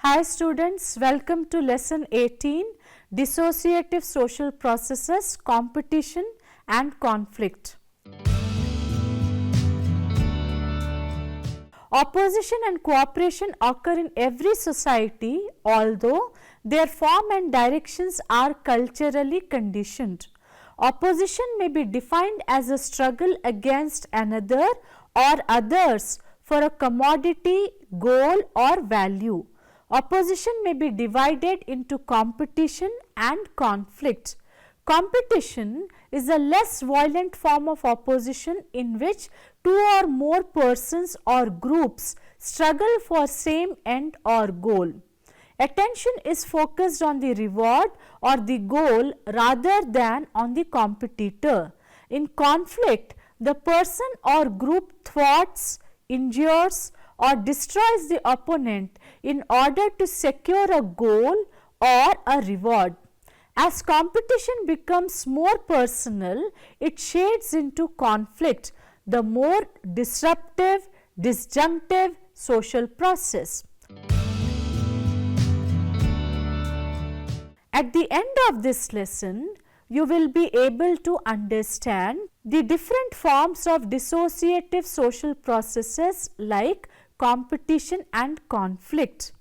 Hi students, welcome to lesson 18, Dissociative Social Processes, Competition and Conflict. Opposition and cooperation occur in every society, although their form and directions are culturally conditioned. Opposition may be defined as a struggle against another or others for a commodity, goal or value. Opposition may be divided into competition and conflict. Competition is a less violent form of opposition in which two or more persons or groups struggle for same end or goal. Attention is focused on the reward or the goal rather than on the competitor. In conflict, the person or group thwarts, injures or destroys the opponent in order to secure a goal or a reward. As competition becomes more personal, it shades into conflict, the more disruptive, disjunctive social process. At the end of this lesson, you will be able to understand the different forms of dissociative social processes like competition and conflict.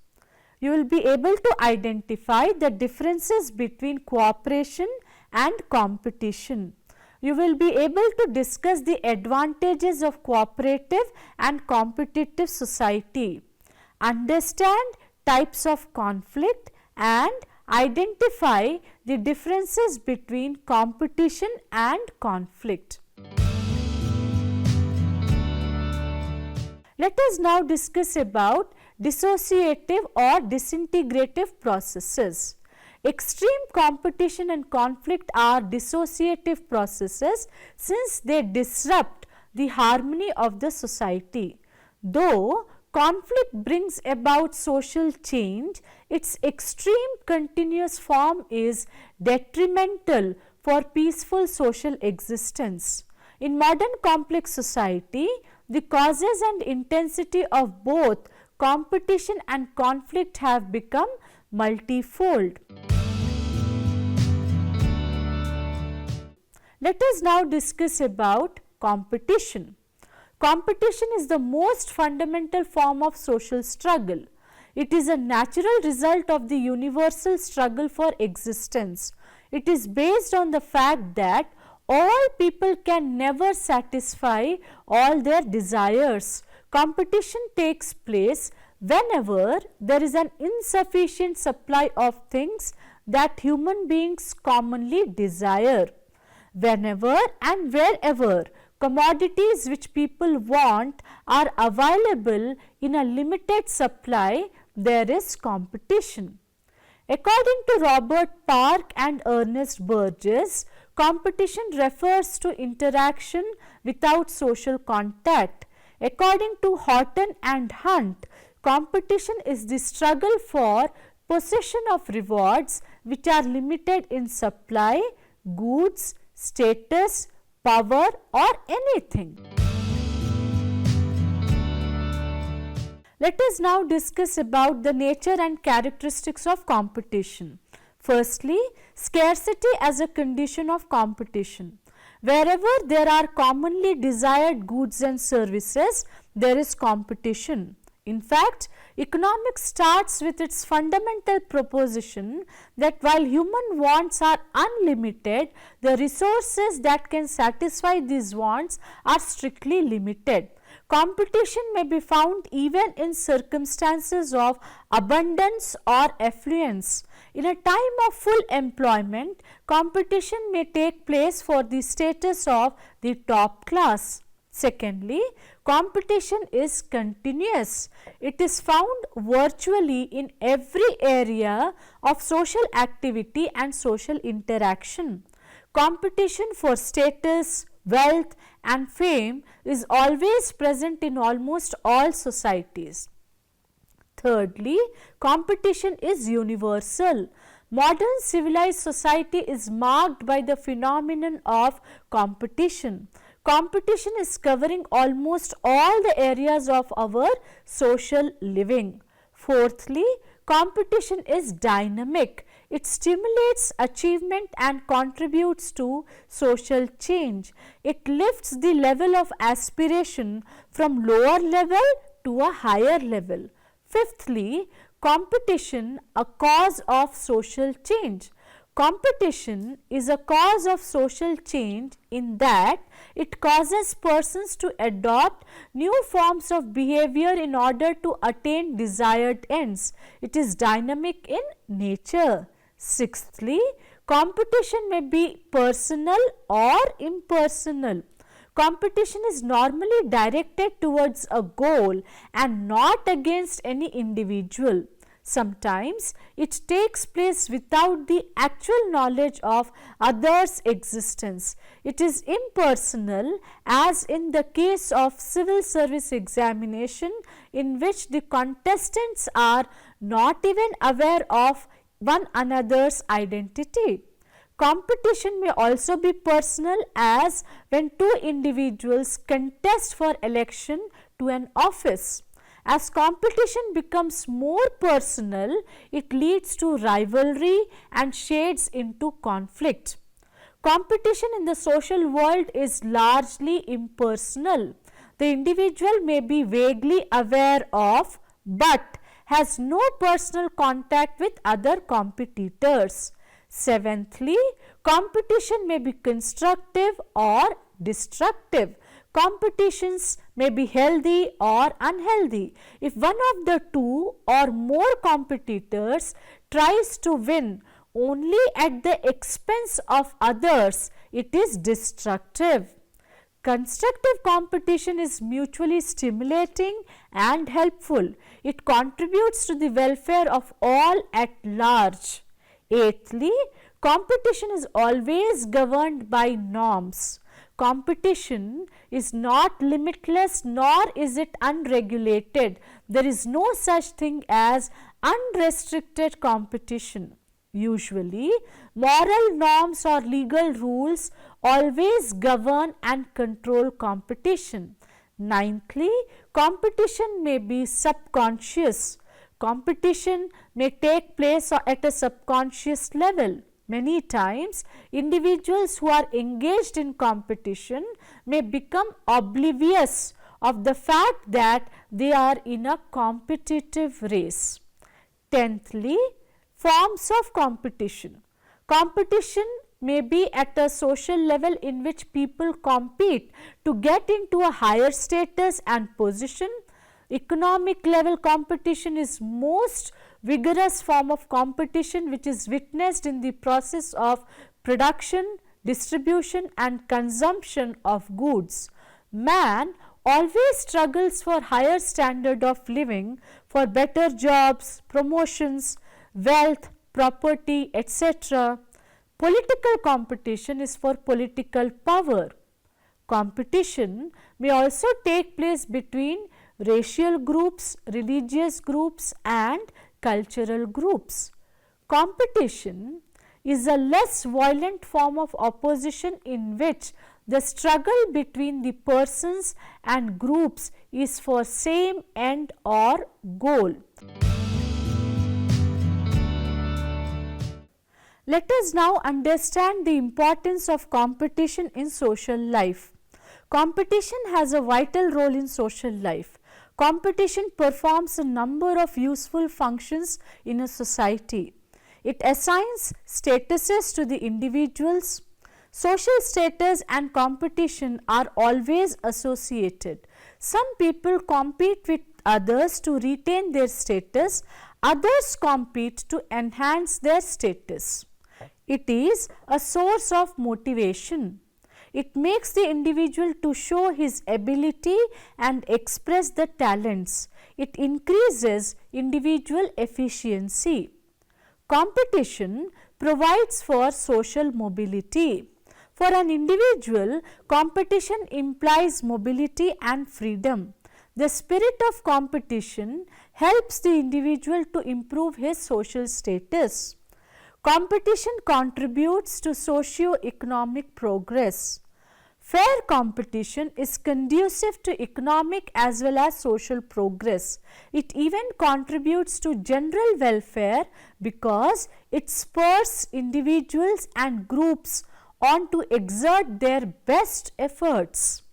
You will be able to identify the differences between cooperation and competition. You will be able to discuss the advantages of cooperative and competitive society, understand types of conflict and identify the differences between competition and conflict. Let us now discuss about dissociative or disintegrative processes. Extreme competition and conflict are dissociative processes since they disrupt the harmony of the society. Though conflict brings about social change, its extreme continuous form is detrimental for peaceful social existence. In modern complex society, the causes and intensity of both competition and conflict have become multifold. Let us now discuss about competition. Competition is the most fundamental form of social struggle. It is a natural result of the universal struggle for existence. It is based on the fact that all people can never satisfy all their desires. Competition takes place whenever there is an insufficient supply of things that human beings commonly desire. Whenever and wherever commodities which people want are available in a limited supply, there is competition. According to Robert Park and Ernest Burgess, competition refers to interaction without social contact. According to Horton and Hunt, competition is the struggle for possession of rewards which are limited in supply, goods, status, power or anything. Let us now discuss about the nature and characteristics of competition. Firstly, scarcity as a condition of competition. Wherever there are commonly desired goods and services, there is competition. In fact, economics starts with its fundamental proposition that while human wants are unlimited, the resources that can satisfy these wants are strictly limited. Competition may be found even in circumstances of abundance or affluence. In a time of full employment, competition may take place for the status of the top class. Secondly, competition is continuous. It is found virtually in every area of social activity and social interaction. Competition for status, wealth and fame is always present in almost all societies. Thirdly, competition is universal. Modern civilized society is marked by the phenomenon of competition. Competition is covering almost all the areas of our social living. Fourthly, competition is dynamic. It stimulates achievement and contributes to social change. It lifts the level of aspiration from lower level to a higher level. Fifthly, competition, a cause of social change. Competition is a cause of social change in that it causes persons to adopt new forms of behavior in order to attain desired ends. It is dynamic in nature. Sixthly, competition may be personal or impersonal. Competition is normally directed towards a goal and not against any individual. Sometimes it takes place without the actual knowledge of others' existence. It is impersonal, as in the case of civil service examination, in which the contestants are not even aware of one another's identity. Competition may also be personal, as when two individuals contest for election to an office. As competition becomes more personal, it leads to rivalry and shades into conflict. Competition in the social world is largely impersonal. The individual may be vaguely aware of but has no personal contact with other competitors. Seventhly, competition may be constructive or destructive. Competitions may be healthy or unhealthy. If one of the two or more competitors tries to win only at the expense of others, it is destructive. Constructive competition is mutually stimulating and helpful. It contributes to the welfare of all at large. Eighthly, competition is always governed by norms. Competition is not limitless nor is it unregulated. There is no such thing as unrestricted competition. Usually, moral norms or legal rules always govern and control competition. Ninthly, competition may be subconscious. Competition may take place at a subconscious level. Many times, individuals who are engaged in competition may become oblivious of the fact that they are in a competitive race. Tenthly, forms of competition. Competition may be at a social level in which people compete to get into a higher status and position. Economic level competition is most vigorous form of competition which is witnessed in the process of production, distribution and consumption of goods. Man always struggles for higher standard of living, for better jobs, promotions, wealth, property, etc. Political competition is for political power. Competition may also take place between racial groups, religious groups and cultural groups. Competition is a less violent form of opposition in which the struggle between the persons and groups is for same end or goal. Let us now understand the importance of competition in social life. Competition has a vital role in social life. Competition performs a number of useful functions in a society. It assigns statuses to the individuals. Social status and competition are always associated. Some people compete with others to retain their status, others compete to enhance their status. It is a source of motivation. It makes the individual to show his ability and express the talents. It increases individual efficiency. Competition provides for social mobility. For an individual, competition implies mobility and freedom. The spirit of competition helps the individual to improve his social status. Competition contributes to socio-economic progress. Fair competition is conducive to economic as well as social progress. It even contributes to general welfare because it spurs individuals and groups on to exert their best efforts.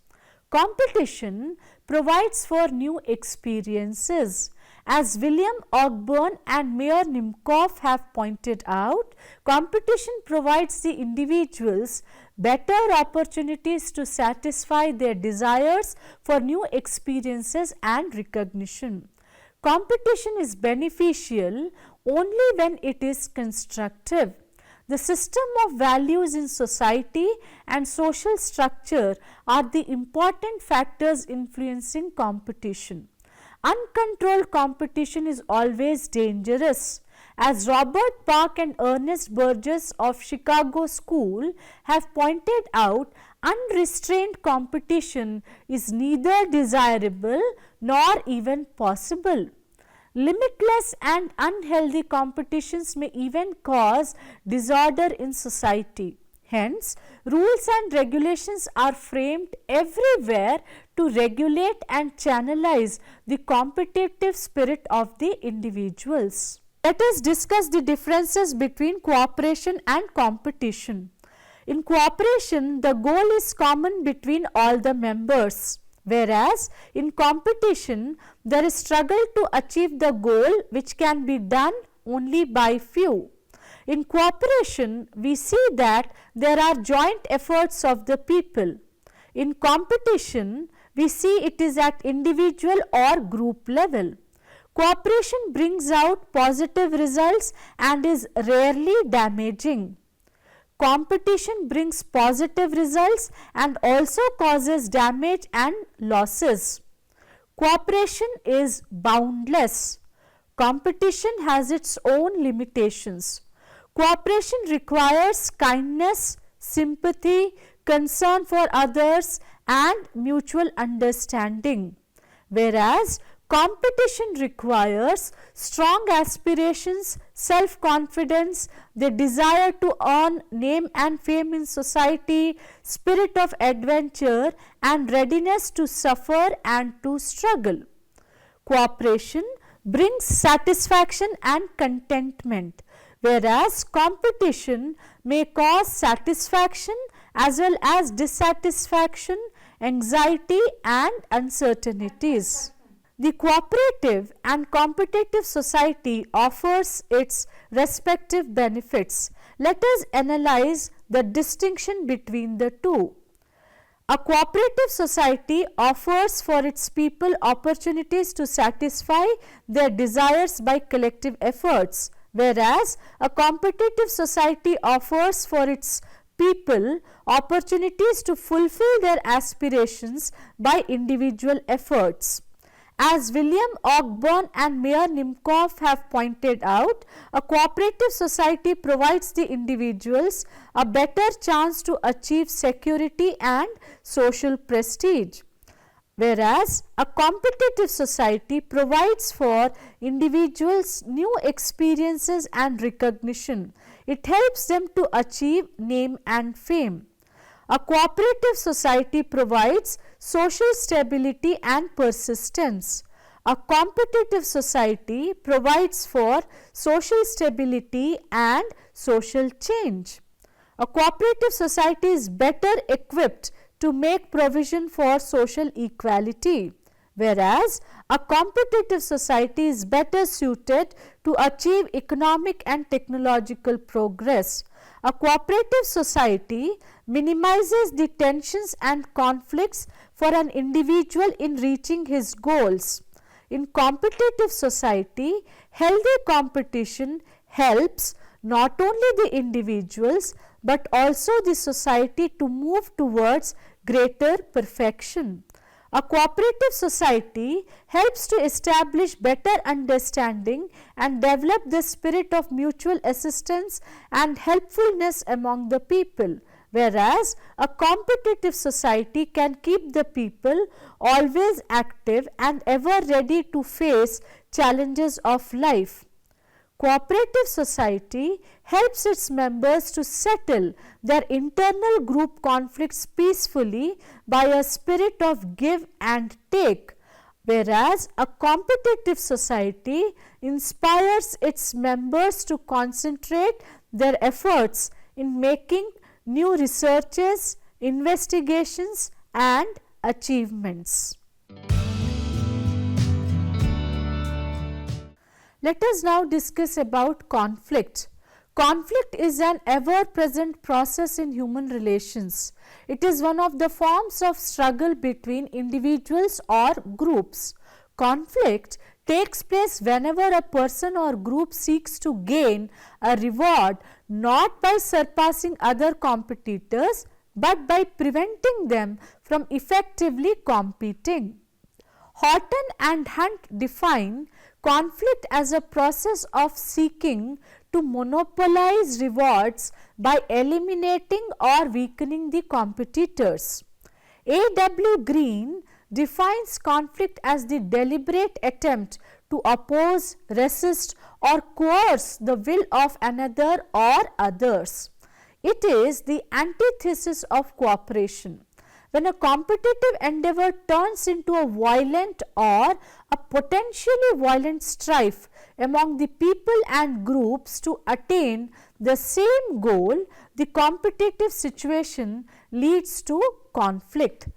Competition provides for new experiences. As William Ogburn and Mayor Nimcoff have pointed out, competition provides the individuals better opportunities to satisfy their desires for new experiences and recognition. Competition is beneficial only when it is constructive. The system of values in society and social structure are the important factors influencing competition. Uncontrolled competition is always dangerous. As Robert Park and Ernest Burgess of Chicago School have pointed out, unrestrained competition is neither desirable nor even possible. Limitless and unhealthy competitions may even cause disorder in society. Hence, rules and regulations are framed everywhere to regulate and channelize the competitive spirit of the individuals. Let us discuss the differences between cooperation and competition. In cooperation, the goal is common between all the members, whereas in competition, there is struggle to achieve the goal which can be done only by few. In cooperation, we see that there are joint efforts of the people. In competition, we see it is at individual or group level. Cooperation brings out positive results and is rarely damaging. Competition brings positive results and also causes damage and losses. Cooperation is boundless. Competition has its own limitations. Cooperation requires kindness, sympathy, concern for others and mutual understanding, whereas competition requires strong aspirations, self-confidence, the desire to earn name and fame in society, spirit of adventure and readiness to suffer and to struggle. Cooperation brings satisfaction and contentment, whereas competition may cause satisfaction as well as dissatisfaction, anxiety and uncertainties. The cooperative and competitive society offers its respective benefits. Let us analyze the distinction between the two. A cooperative society offers for its people opportunities to satisfy their desires by collective efforts, whereas a competitive society offers for its people opportunities to fulfill their aspirations by individual efforts. As William Ogburn and Mayor Nimcoff have pointed out, a cooperative society provides the individuals a better chance to achieve security and social prestige, whereas a competitive society provides for individuals new experiences and recognition. It helps them to achieve name and fame. A cooperative society provides social stability and persistence. A competitive society provides for social stability and social change. A cooperative society is better equipped to make provision for social equality, whereas a competitive society is better suited to achieve economic and technological progress. A cooperative society minimizes the tensions and conflicts for an individual in reaching his goals. In competitive society, healthy competition helps not only the individuals but also the society to move towards greater perfection. A cooperative society helps to establish better understanding and develop the spirit of mutual assistance and helpfulness among the people, whereas a competitive society can keep the people always active and ever ready to face challenges of life. Cooperative society helps its members to settle their internal group conflicts peacefully by a spirit of give and take, whereas a competitive society inspires its members to concentrate their efforts in making new researches, investigations and achievements. Let us now discuss about conflict. Conflict is an ever-present process in human relations. It is one of the forms of struggle between individuals or groups. Conflict takes place whenever a person or group seeks to gain a reward not by surpassing other competitors but by preventing them from effectively competing. Horton and Hunt define conflict as a process of seeking to monopolize rewards by eliminating or weakening the competitors. A.W. Green defines conflict as the deliberate attempt to oppose, resist or coerce the will of another or others. It is the antithesis of cooperation. When a competitive endeavor turns into a violent or a potentially violent strife among the people and groups to attain the same goal, the competitive situation leads to conflict.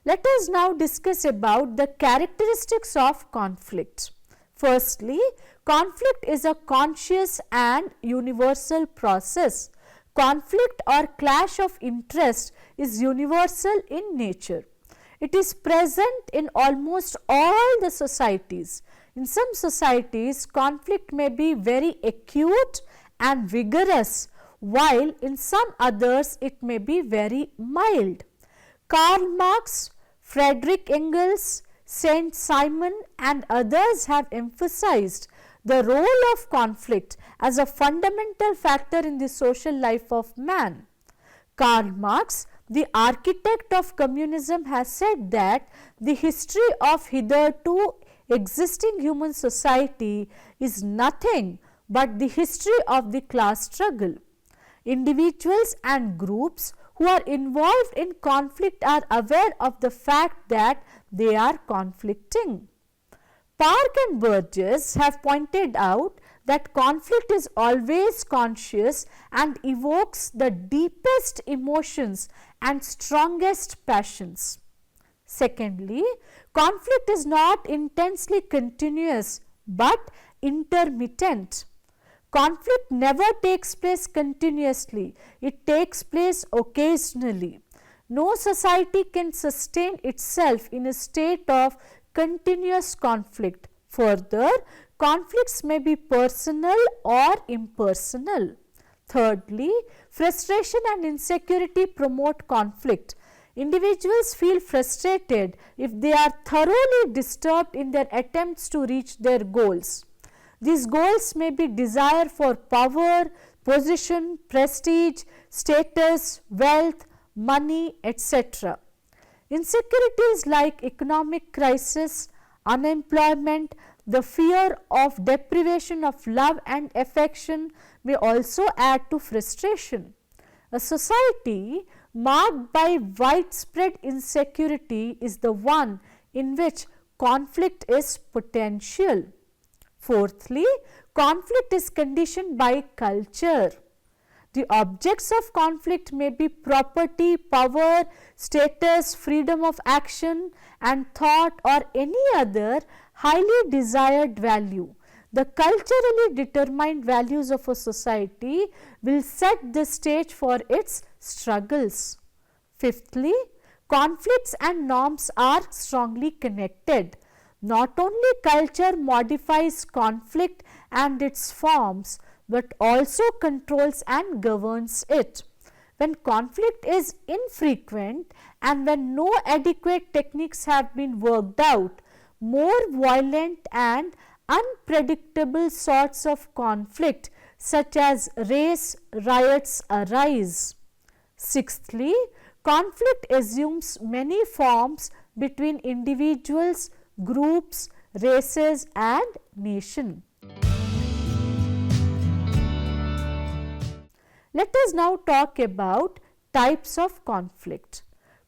Let us now discuss about the characteristics of conflict. Firstly, conflict is a conscious and universal process. Conflict or clash of interest is universal in nature. It is present in almost all the societies. In some societies, conflict may be very acute and vigorous, while in some others it may be very mild. Karl Marx, Friedrich Engels, Saint Simon and others have emphasized the role of conflict as a fundamental factor in the social life of man. Karl Marx, the architect of communism, has said that the history of hitherto existing human society is nothing but the history of the class struggle. Individuals and groups who are involved in conflict are aware of the fact that they are conflicting. Park and Burgess have pointed out that conflict is always conscious and evokes the deepest emotions and strongest passions. Secondly, conflict is not intensely continuous but intermittent. Conflict never takes place continuously, it takes place occasionally. No society can sustain itself in a state of continuous conflict. Further, conflicts may be personal or impersonal. Thirdly, frustration and insecurity promote conflict. Individuals feel frustrated if they are thoroughly disturbed in their attempts to reach their goals. These goals may be desire for power, position, prestige, status, wealth, money, etc. Insecurities like economic crisis, unemployment, the fear of deprivation of love and affection may also add to frustration. A society marked by widespread insecurity is the one in which conflict is potential. Fourthly, conflict is conditioned by culture. The objects of conflict may be property, power, status, freedom of action and thought or any other highly desired value. The culturally determined values of a society will set the stage for its struggles. Fifthly, conflicts and norms are strongly connected. Not only culture modifies conflict and its forms, but also controls and governs it. When conflict is infrequent and when no adequate techniques have been worked out, more violent and unpredictable sorts of conflict such as race riots arise. Sixthly, conflict assumes many forms between individuals, groups, races and nation. Let us now talk about types of conflict.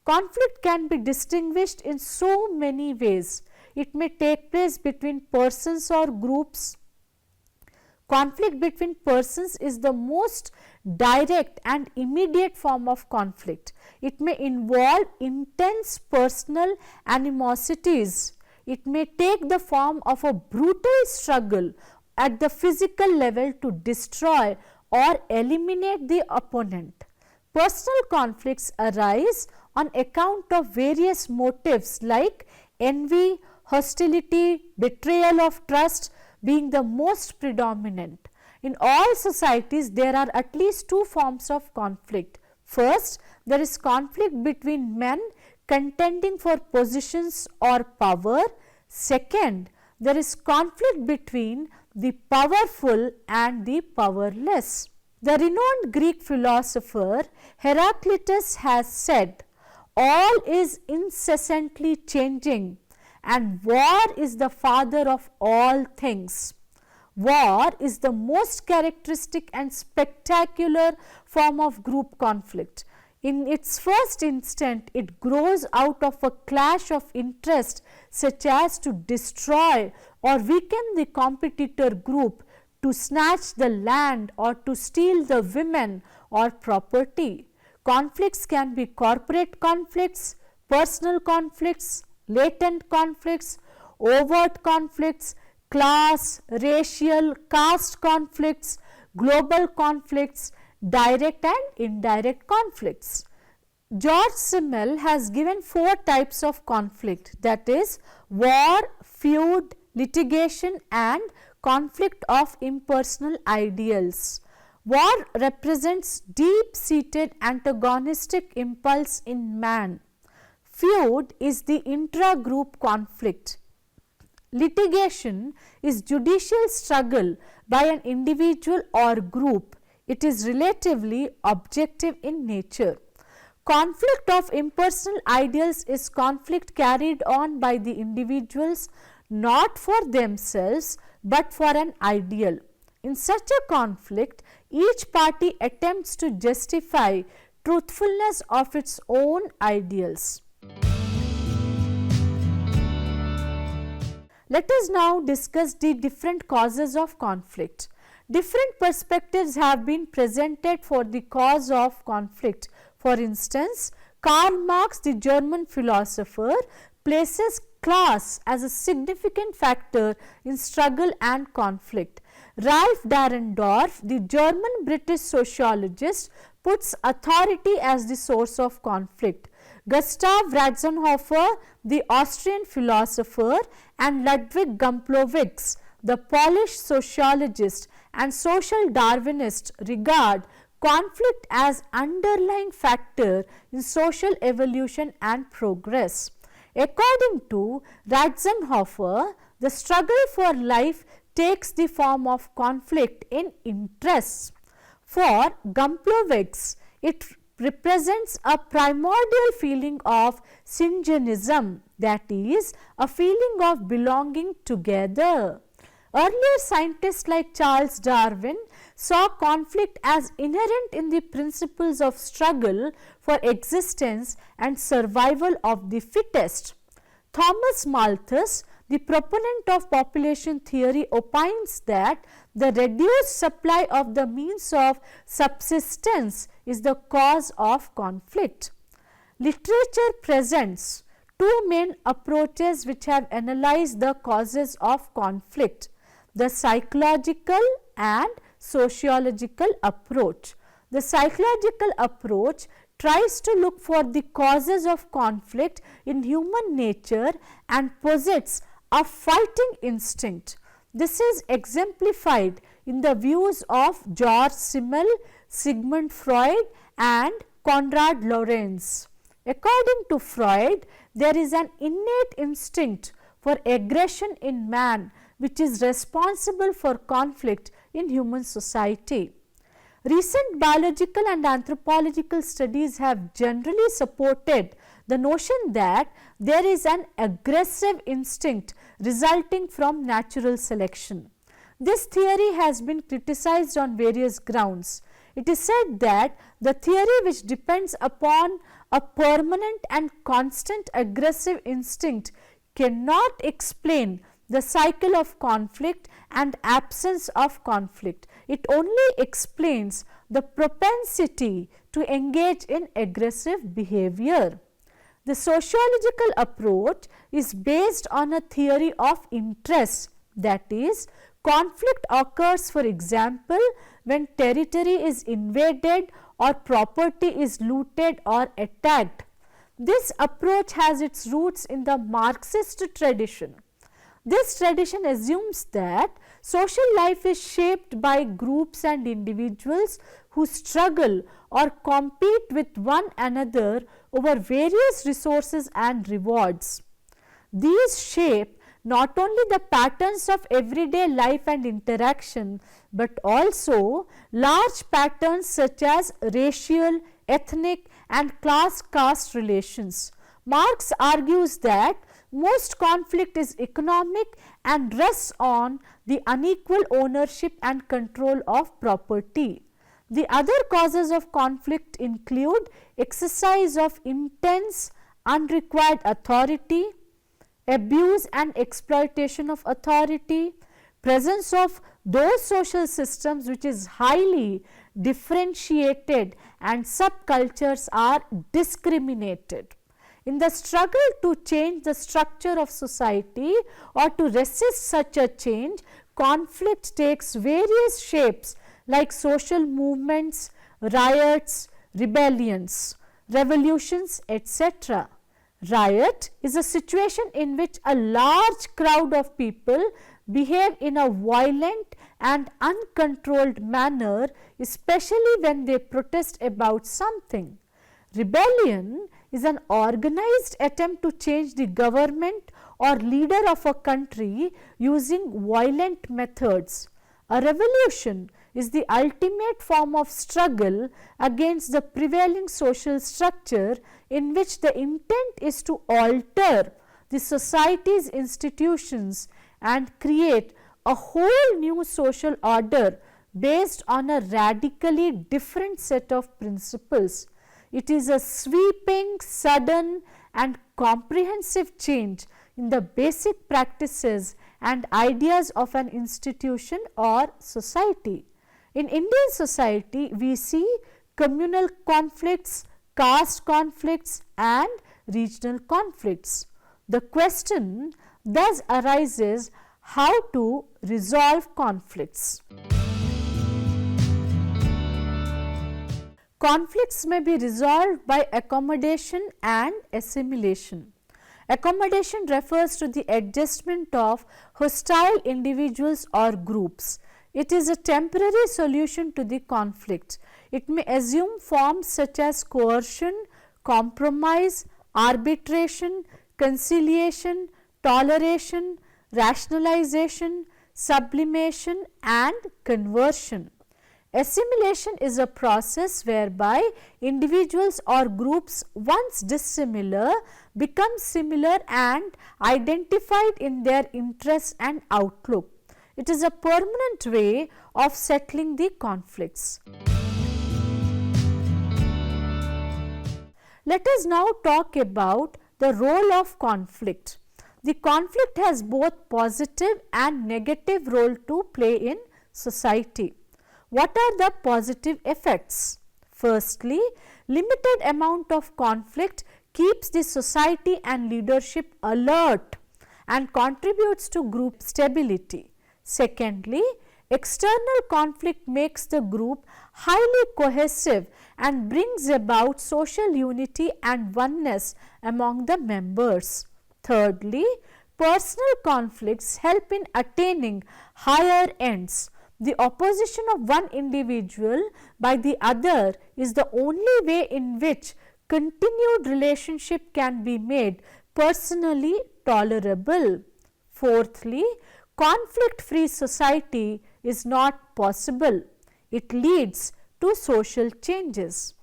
Conflict can be distinguished in so many ways. It may take place between persons or groups. Conflict between persons is the most direct and immediate form of conflict. It may involve intense personal animosities. It may take the form of a brutal struggle at the physical level to destroy or eliminate the opponent. Personal conflicts arise on account of various motives like envy, hostility, betrayal of trust being the most predominant. In all societies, there are at least two forms of conflict. First, there is conflict between men contending for positions or power. Second, there is conflict between the powerful and the powerless. The renowned Greek philosopher Heraclitus has said, "All is incessantly changing, and war is the father of all things." War is the most characteristic and spectacular form of group conflict. In its first instant, it grows out of a clash of interest such as to destroy or weaken the competitor group, to snatch the land or to steal the women or property. Conflicts can be corporate conflicts, personal conflicts, latent conflicts, overt conflicts, class, racial, caste conflicts, global conflicts, direct and indirect conflicts. George Simmel has given 4 types of conflict, that is war, feud, litigation and conflict of impersonal ideals. War represents deep-seated antagonistic impulse in man. Feud is the intra-group conflict. Litigation is judicial struggle by an individual or group. It is relatively objective in nature. Conflict of impersonal ideals is conflict carried on by the individuals not for themselves but for an ideal. In such a conflict, each party attempts to justify truthfulness of its own ideals. Let us now discuss the different causes of conflict. Different perspectives have been presented for the cause of conflict. For instance, Karl Marx, the German philosopher, places class as a significant factor in struggle and conflict. Ralph Dahrendorf, the German-British sociologist, puts authority as the source of conflict. Gustav Ratzenhofer, the Austrian philosopher, and Ludwig Gomplowicz, the Polish sociologist and social Darwinist, regard conflict as underlying factor in social evolution and progress. According to Ratzenhofer, the struggle for life takes the form of conflict in interests. For Gomplowicz, it represents a primordial feeling of syngenism, that is, a feeling of belonging together. Earlier scientists like Charles Darwin saw conflict as inherent in the principles of struggle for existence and survival of the fittest. Thomas Malthus, the proponent of population theory, opines that the reduced supply of the means of subsistence is the cause of conflict. Literature presents 2 main approaches which have analyzed the causes of conflict: the psychological and sociological approach. The psychological approach tries to look for the causes of conflict in human nature and posits a fighting instinct. This is exemplified in the views of George Simmel, Sigmund Freud and Konrad Lorenz. According to Freud, there is an innate instinct for aggression in man which is responsible for conflict in human society. Recent biological and anthropological studies have generally supported the notion that there is an aggressive instinct resulting from natural selection. This theory has been criticized on various grounds. It is said that the theory which depends upon a permanent and constant aggressive instinct cannot explain the cycle of conflict and absence of conflict. It only explains the propensity to engage in aggressive behavior. The sociological approach is based on a theory of interest, that is, conflict occurs, for example, when territory is invaded or property is looted or attacked. This approach has its roots in the Marxist tradition. This tradition assumes that social life is shaped by groups and individuals who struggle or compete with one another over various resources and rewards. These shape not only the patterns of everyday life and interaction, but also large patterns such as racial, ethnic and class caste relations. Marx argues that most conflict is economic and rests on the unequal ownership and control of property. The other causes of conflict include exercise of intense unrequired authority, abuse and exploitation of authority, presence of those social systems which is highly differentiated and subcultures are discriminated. In the struggle to change the structure of society or to resist such a change, conflict takes various shapes like social movements, riots, rebellions, revolutions, etc. Riot is a situation in which a large crowd of people behave in a violent and uncontrolled manner, especially when they protest about something. Rebellion is an organized attempt to change the government or leader of a country using violent methods. A revolution is the ultimate form of struggle against the prevailing social structure in which the intent is to alter the society's institutions and create a whole new social order based on a radically different set of principles. It is a sweeping, sudden and comprehensive change in the basic practices and ideas of an institution or society. In Indian society, we see communal conflicts, caste conflicts and regional conflicts. The question thus arises how to resolve conflicts. Conflicts may be resolved by accommodation and assimilation. Accommodation refers to the adjustment of hostile individuals or groups. It is a temporary solution to the conflict. It may assume forms such as coercion, compromise, arbitration, conciliation, toleration, rationalization, sublimation and conversion. Assimilation is a process whereby individuals or groups once dissimilar become similar and identified in their interests and outlook. It is a permanent way of settling the conflicts. Let us now talk about the role of conflict. The conflict has both positive and negative role to play in society. What are the positive effects? Firstly, limited amount of conflict keeps the society and leadership alert and contributes to group stability. Secondly, external conflict makes the group highly cohesive and brings about social unity and oneness among the members. Thirdly, personal conflicts help in attaining higher ends. The opposition of one individual by the other is the only way in which continued relationship can be made personally tolerable. Fourthly, conflict-free society is not possible. It leads to social changes.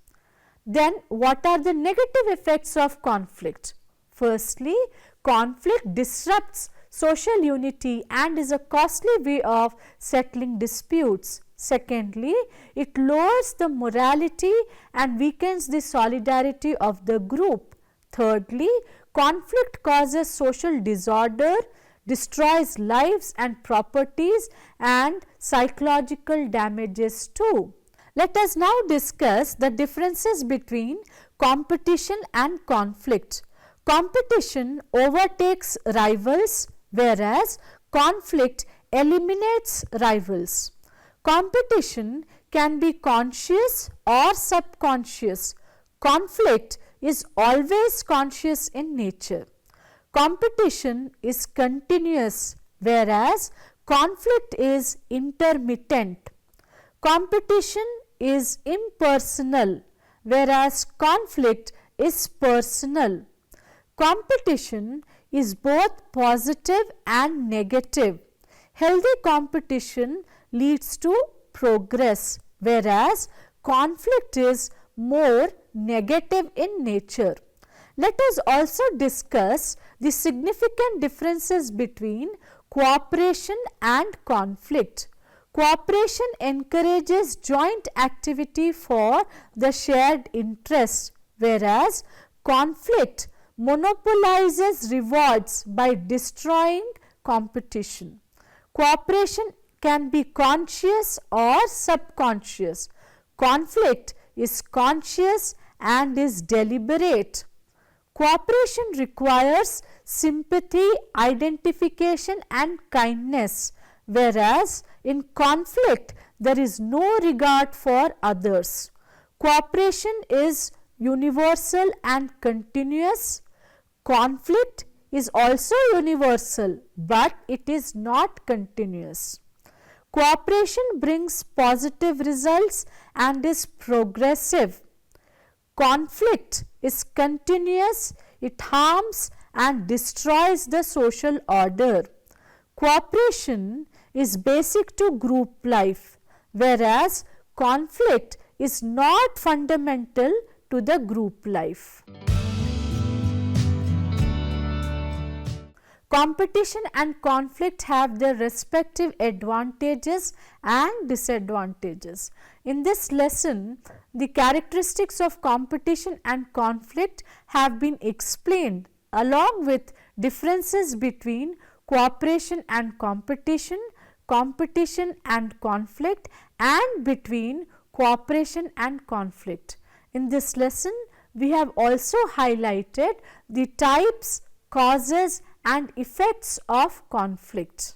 Then what are the negative effects of conflict? Firstly, conflict disrupts social unity and is a costly way of settling disputes. Secondly, it lowers the morality and weakens the solidarity of the group. Thirdly, conflict causes social disorder, destroys lives and properties, and psychological damages too. Let us now discuss the differences between competition and conflict. Competition overtakes rivals, whereas conflict eliminates rivals. Competition can be conscious or subconscious. Conflict is always conscious in nature. Competition is continuous, whereas conflict is intermittent. Competition is impersonal, whereas conflict is personal. Competition is both positive and negative. Healthy competition leads to progress, whereas conflict is more negative in nature. Let us also discuss the significant differences between cooperation and conflict. Cooperation encourages joint activity for the shared interest, whereas conflict monopolizes rewards by destroying competition. Cooperation can be conscious or subconscious. Conflict is conscious and is deliberate. Cooperation requires sympathy, identification and kindness, whereas in conflict there is no regard for others. Cooperation is universal and continuous. Conflict is also universal, but it is not continuous. Cooperation brings positive results and is progressive. Conflict is continuous, it harms and destroys the social order. Cooperation is basic to group life, whereas conflict is not fundamental to the group life. Competition and conflict have their respective advantages and disadvantages. In this lesson, the characteristics of competition and conflict have been explained along with differences between cooperation and competition, competition and conflict, and between cooperation and conflict. In this lesson, we have also highlighted the types, causes and effects of conflict.